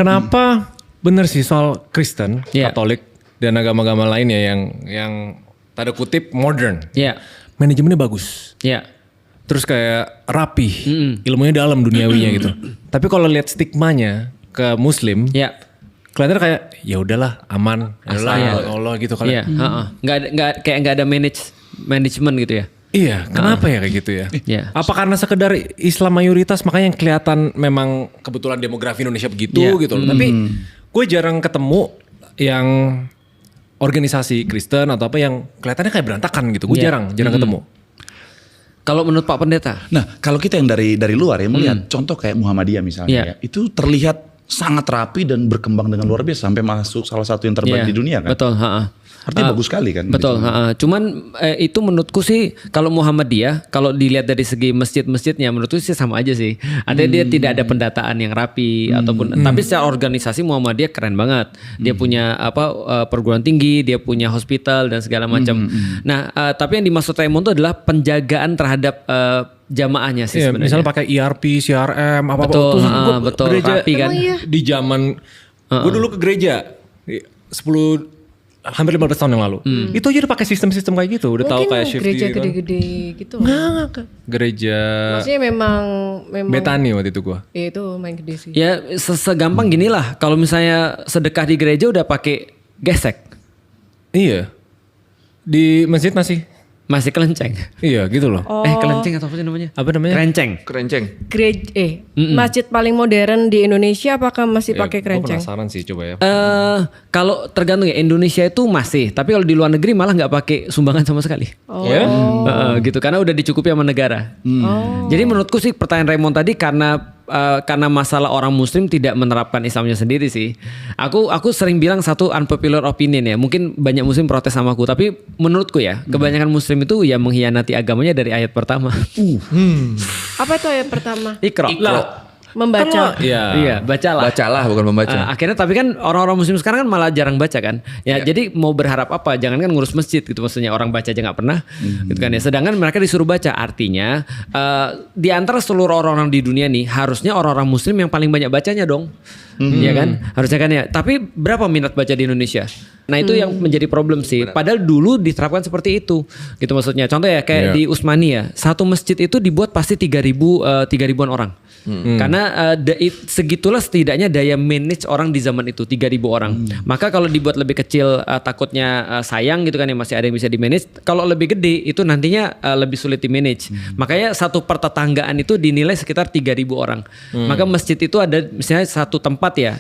Kenapa bener sih soal Kristen, Iya. Katolik dan agama-agama lainnya yang tanda kutip modern. Iya. Manajemennya bagus. Iya. Terus kayak rapih, ilmunya dalam duniawinya gitu. Tapi kalau lihat stigmanya ke Muslim, Iya. kelihatannya kayak ya udahlah aman, ya udahlah Asal ya. Allah gitu kali. Iya, heeh. Nggak ada manajemen gitu ya. Iya, kenapa ya kayak gitu ya? Iya. Apa karena sekedar Islam mayoritas makanya yang kelihatan memang kebetulan demografi Indonesia begitu Iya. gitu loh. Tapi gue jarang ketemu yang organisasi Kristen atau apa yang kelihatannya kayak berantakan gitu. Gue Iya. jarang ketemu. Kalau menurut Pak Pendeta? Nah, kalau kita yang dari luar ya melihat contoh kayak Muhammadiyah misalnya Iya. ya, itu terlihat sangat rapi dan berkembang dengan luar biasa sampai masuk salah satu yang terbaik Iya. di dunia kan. Betul, heeh. Artinya bagus sekali kan. Betul, cuman itu menurutku sih kalau Muhammadiyah kalau dilihat dari segi masjid-masjidnya menurutku sih sama aja sih. Ada dia tidak ada pendataan yang rapi ataupun tapi secara organisasi Muhammadiyah keren banget. Dia punya perguruan tinggi, dia punya hospital dan segala macam. Nah, tapi yang dimaksud Raymond itu adalah penjagaan terhadap jamaahnya sih Iya, sebenarnya. misalnya pakai ERP, CRM, apa-apa. Betul, Terus gua betul, gereja rapi kan. Emang iya? di zaman gue dulu ke gereja 10 hampir 15 tahun yang lalu. Itu aja udah pakai sistem-sistem kayak gitu, udah tahu kayak shift gereja gitu kan. gede-gede gitu. Enggak. Gereja Maksudnya memang Betani waktu itu gua. ya itu main gede sih. Ya segampang gini lah. Kalau misalnya sedekah di gereja udah pakai gesek, Iya. Di masjid masih kelenceng. iya gitu loh. Kelenceng atau apa sih namanya? Apa namanya? Kerenceng. Kerenceng. Masjid paling modern di Indonesia apakah masih Ya, pakai gua kerenceng? penasaran sih coba ya. Kalau tergantung ya Indonesia itu masih, tapi kalau di luar negeri malah nggak pakai sumbangan sama sekali. Ya? Gitu karena udah dicukupi sama negara. Jadi menurutku sih pertanyaan Raymond tadi karena masalah orang Muslim tidak menerapkan Islamnya sendiri sih. Aku sering bilang satu unpopular opinion ya. Mungkin banyak Muslim protes sama aku, tapi menurutku ya kebanyakan Muslim itu ya mengkhianati agamanya dari ayat pertama. Apa itu ayat pertama? Iqra. Membaca. Iya, bacalah. Bacalah bukan membaca. Akhirnya tapi kan orang-orang muslim sekarang kan malah jarang baca kan. Ya jadi mau berharap apa? Jangan kan ngurus masjid gitu maksudnya orang baca aja nggak pernah gitu kan ya. Sedangkan mereka disuruh baca. Artinya di antara seluruh orang-orang di dunia nih harusnya orang-orang muslim yang paling banyak bacanya dong. Iya kan? Harusnya kan ya. Tapi berapa minat baca di Indonesia? Nah itu yang menjadi problem sih. Padahal dulu diterapkan seperti itu. Gitu maksudnya. Contoh ya kayak di Utsmaniyah, satu masjid itu dibuat pasti 3.000-an orang. Karena segitulah setidaknya daya manage orang di zaman itu 3.000 orang. Maka kalau dibuat lebih kecil takutnya sayang gitu kan ya masih ada yang bisa di manage. Kalau lebih gede itu nantinya lebih sulit di manage. Makanya satu pertetanggaan itu dinilai sekitar 3.000 orang. Maka masjid itu ada misalnya satu tempat ya